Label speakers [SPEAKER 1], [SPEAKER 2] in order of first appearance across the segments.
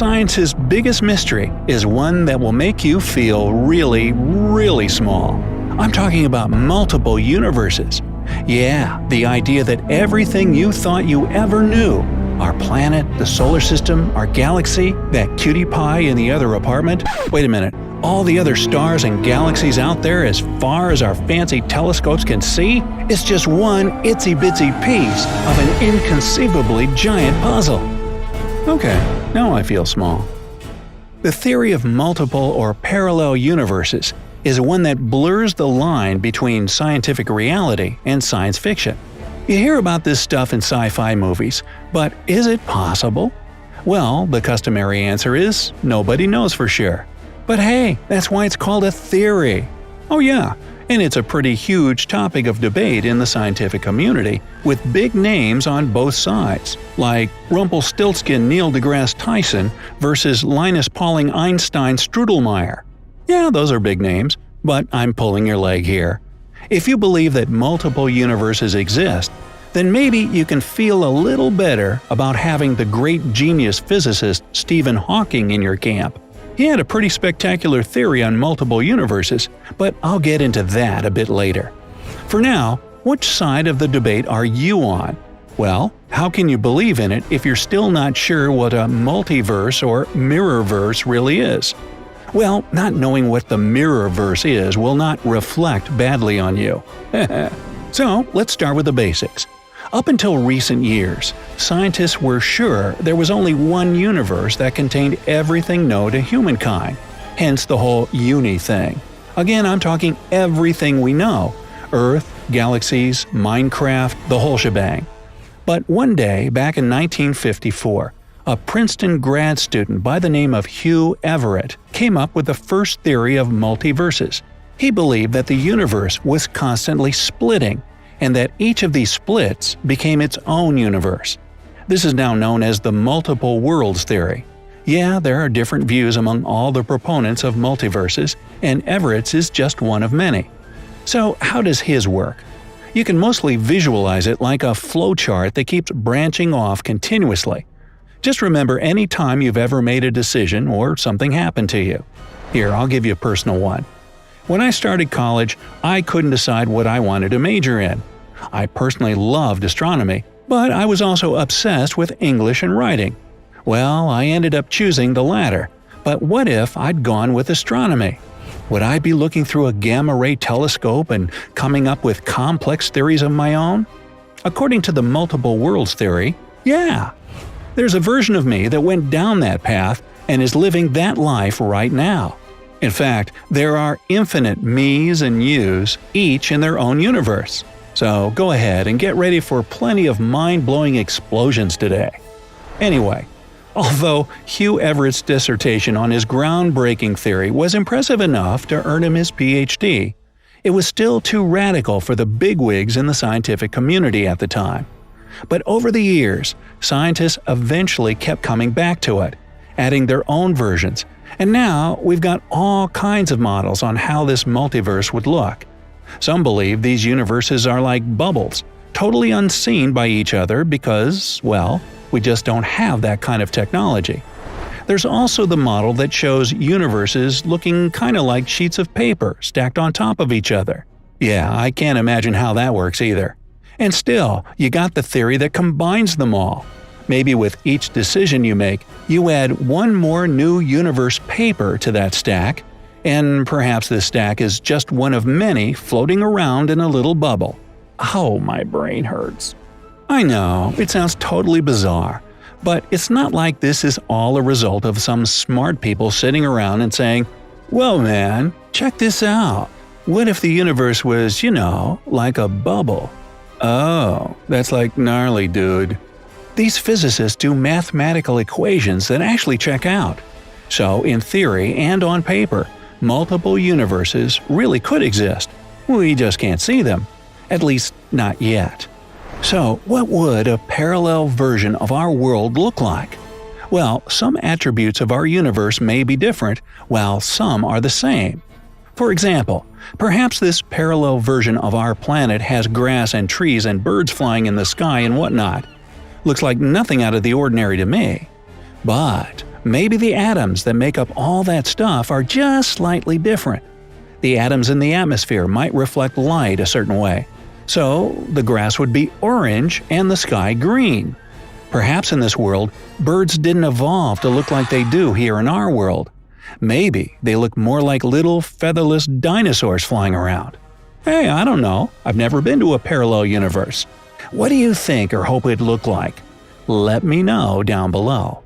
[SPEAKER 1] science's biggest mystery is one that will make you feel really, really small. I'm talking about multiple universes. Yeah, the idea that everything you thought you ever knew, our planet, the solar system, our galaxy, that cutie pie in the other apartment, wait a minute, all the other stars and galaxies out there as far as our fancy telescopes can see, is just one itsy-bitsy piece of an inconceivably giant puzzle. Okay, now I feel small. The theory of multiple or parallel universes is one that blurs the line between scientific reality and science fiction. You hear about this stuff in sci-fi movies, but is it possible? Well, the customary answer is nobody knows for sure. But hey, that's why it's called a theory. Oh yeah, and it's a pretty huge topic of debate in the scientific community, with big names on both sides, like Rumpelstiltskin Neil deGrasse Tyson versus Linus Pauling Einstein Strudelmeyer. Yeah, those are big names, but I'm pulling your leg here. If you believe that multiple universes exist, then maybe you can feel a little better about having the great genius physicist Stephen Hawking in your camp. He had a pretty spectacular theory on multiple universes, but I'll get into that a bit later. For now, which side of the debate are you on? Well, how can you believe in it if you're still not sure what a multiverse or mirrorverse really is? Well, not knowing what the mirrorverse is will not reflect badly on you. So, let's start with the basics. Up until recent years, scientists were sure there was only one universe that contained everything known to humankind, hence the whole uni thing. Again, I'm talking everything we know – Earth, galaxies, Minecraft, the whole shebang. But one day, back in 1954, a Princeton grad student by the name of Hugh Everett came up with the first theory of multiverses. He believed that the universe was constantly splitting, and that each of these splits became its own universe. This is now known as the multiple worlds theory. Yeah, there are different views among all the proponents of multiverses, and Everett's is just one of many. So how does his work? You can mostly visualize it like a flowchart that keeps branching off continuously. Just remember any time you've ever made a decision or something happened to you. Here, I'll give you a personal one. When I started college, I couldn't decide what I wanted to major in. I personally loved astronomy, but I was also obsessed with English and writing. Well, I ended up choosing the latter, but what if I'd gone with astronomy? Would I be looking through a gamma-ray telescope and coming up with complex theories of my own? According to the multiple worlds theory, yeah. There's a version of me that went down that path and is living that life right now. In fact, there are infinite me's and you's, each in their own universe. So go ahead and get ready for plenty of mind-blowing explosions today. Anyway, although Hugh Everett's dissertation on his groundbreaking theory was impressive enough to earn him his PhD, it was still too radical for the bigwigs in the scientific community at the time. But over the years, scientists eventually kept coming back to it, adding their own versions, and now we've got all kinds of models on how this multiverse would look. Some believe these universes are like bubbles, totally unseen by each other because, well, we just don't have that kind of technology. There's also the model that shows universes looking kinda like sheets of paper stacked on top of each other. Yeah, I can't imagine how that works either. And still, you got the theory that combines them all. Maybe with each decision you make, you add one more new universe paper to that stack, and perhaps this stack is just one of many floating around in a little bubble. Oh, my brain hurts. I know, it sounds totally bizarre, but it's not like this is all a result of some smart people sitting around and saying, "Well man, check this out. What if the universe was, like a bubble?" Oh, that's like gnarly, dude. These physicists do mathematical equations that actually check out. So, in theory and on paper, multiple universes really could exist. We just can't see them. At least, not yet. So, what would a parallel version of our world look like? Well, some attributes of our universe may be different, while some are the same. For example, perhaps this parallel version of our planet has grass and trees and birds flying in the sky and whatnot. Looks like nothing out of the ordinary to me. But Maybe the atoms that make up all that stuff are just slightly different. The atoms in the atmosphere might reflect light a certain way, so the grass would be orange and the sky green. Perhaps in this world, birds didn't evolve to look like they do here in our world. Maybe they look more like little featherless dinosaurs flying around. Hey, I don't know. I've never been to a parallel universe. What do you think or hope it'd look like? Let me know down below.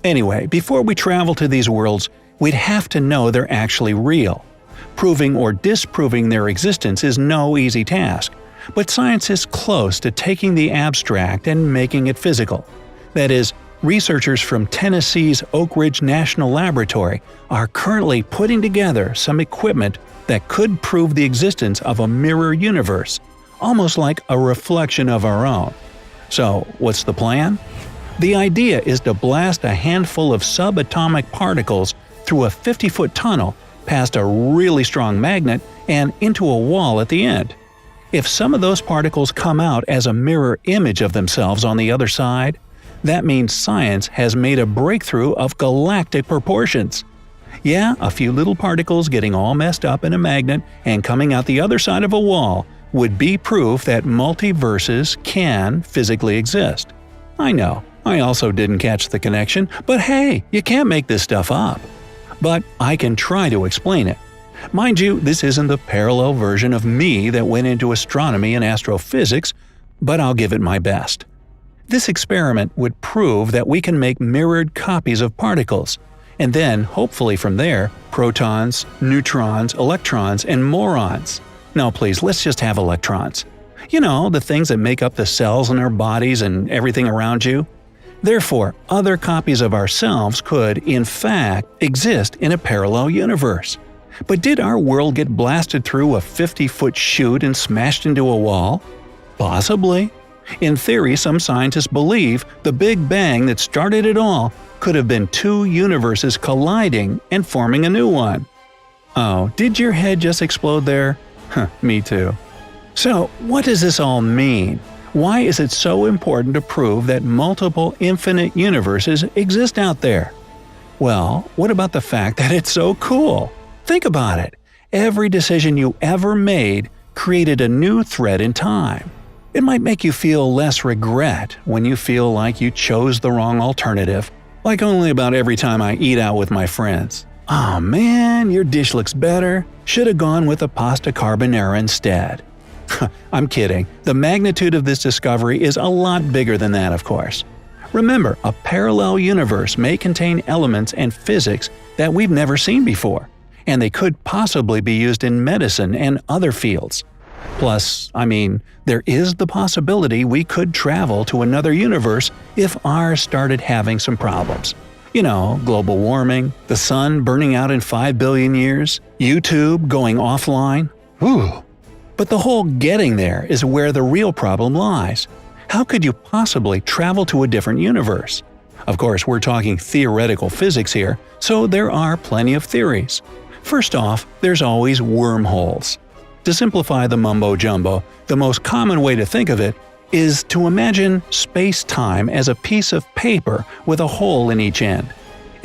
[SPEAKER 1] Anyway, before we travel to these worlds, we'd have to know they're actually real. Proving or disproving their existence is no easy task, but science is close to taking the abstract and making it physical. That is, researchers from Tennessee's Oak Ridge National Laboratory are currently putting together some equipment that could prove the existence of a mirror universe, almost like a reflection of our own. So, what's the plan? The idea is to blast a handful of subatomic particles through a 50-foot tunnel past a really strong magnet and into a wall at the end. If some of those particles come out as a mirror image of themselves on the other side, that means science has made a breakthrough of galactic proportions. Yeah, a few little particles getting all messed up in a magnet and coming out the other side of a wall would be proof that multiverses can physically exist. I know, I also didn't catch the connection, but hey, you can't make this stuff up. But I can try to explain it. Mind you, this isn't the parallel version of me that went into astronomy and astrophysics, but I'll give it my best. This experiment would prove that we can make mirrored copies of particles, and then, hopefully from there, protons, neutrons, electrons, and morons. No, please, let's just have electrons. You know, the things that make up the cells in our bodies and everything around you. Therefore, other copies of ourselves could, in fact, exist in a parallel universe. But did our world get blasted through a 50-foot chute and smashed into a wall? Possibly. In theory, some scientists believe the Big Bang that started it all could have been two universes colliding and forming a new one. Oh, did your head just explode there? Me too. So, what does this all mean? Why is it so important to prove that multiple infinite universes exist out there? Well, what about the fact that it's so cool? Think about it. Every decision you ever made created a new thread in time. It might make you feel less regret when you feel like you chose the wrong alternative, like only about every time I eat out with my friends. Oh man, your dish looks better. Should have gone with a pasta carbonara instead. I'm kidding. The magnitude of this discovery is a lot bigger than that, of course. Remember, a parallel universe may contain elements and physics that we've never seen before, and they could possibly be used in medicine and other fields. Plus, there is the possibility we could travel to another universe if ours started having some problems. You know, global warming, the sun burning out in 5 billion years, YouTube going offline. Whew. But the whole getting there is where the real problem lies. How could you possibly travel to a different universe? Of course, we're talking theoretical physics here, so there are plenty of theories. First off, there's always wormholes. To simplify the mumbo-jumbo, the most common way to think of it is to imagine space-time as a piece of paper with a hole in each end.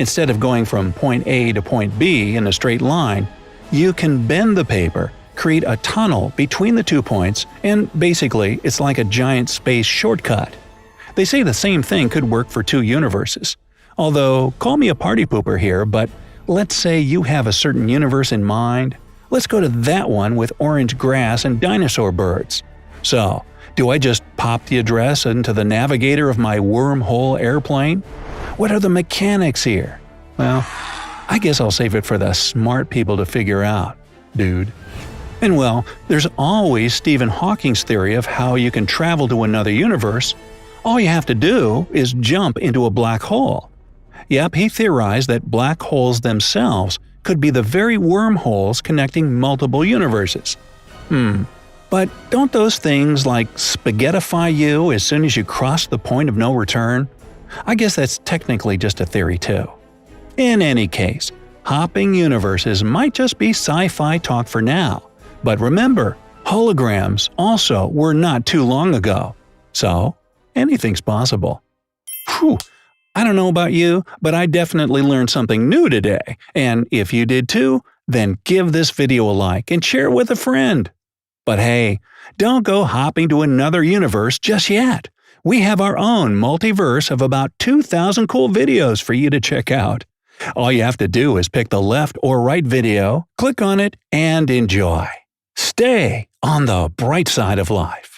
[SPEAKER 1] Instead of going from point A to point B in a straight line, you can bend the paper, create a tunnel between the 2 points, and basically it's like a giant space shortcut. They say the same thing could work for 2 universes. Although, call me a party pooper here, but let's say you have a certain universe in mind. Let's go to that one with orange grass and dinosaur birds. So, do I just pop the address into the navigator of my wormhole airplane? What are the mechanics here? Well, I guess I'll save it for the smart people to figure out, dude. And well, there's always Stephen Hawking's theory of how you can travel to another universe. All you have to do is jump into a black hole. Yep, he theorized that black holes themselves could be the very wormholes connecting multiple universes. But don't those things like spaghettify you as soon as you cross the point of no return? I guess that's technically just a theory too. In any case, hopping universes might just be sci-fi talk for now. But remember, holograms also were not too long ago. So, anything's possible. Whew, I don't know about you, but I definitely learned something new today, and if you did too, then give this video a like and share it with a friend. But hey, don't go hopping to another universe just yet. We have our own multiverse of about 2,000 cool videos for you to check out. All you have to do is pick the left or right video, click on it, and enjoy. Stay on the bright side of life.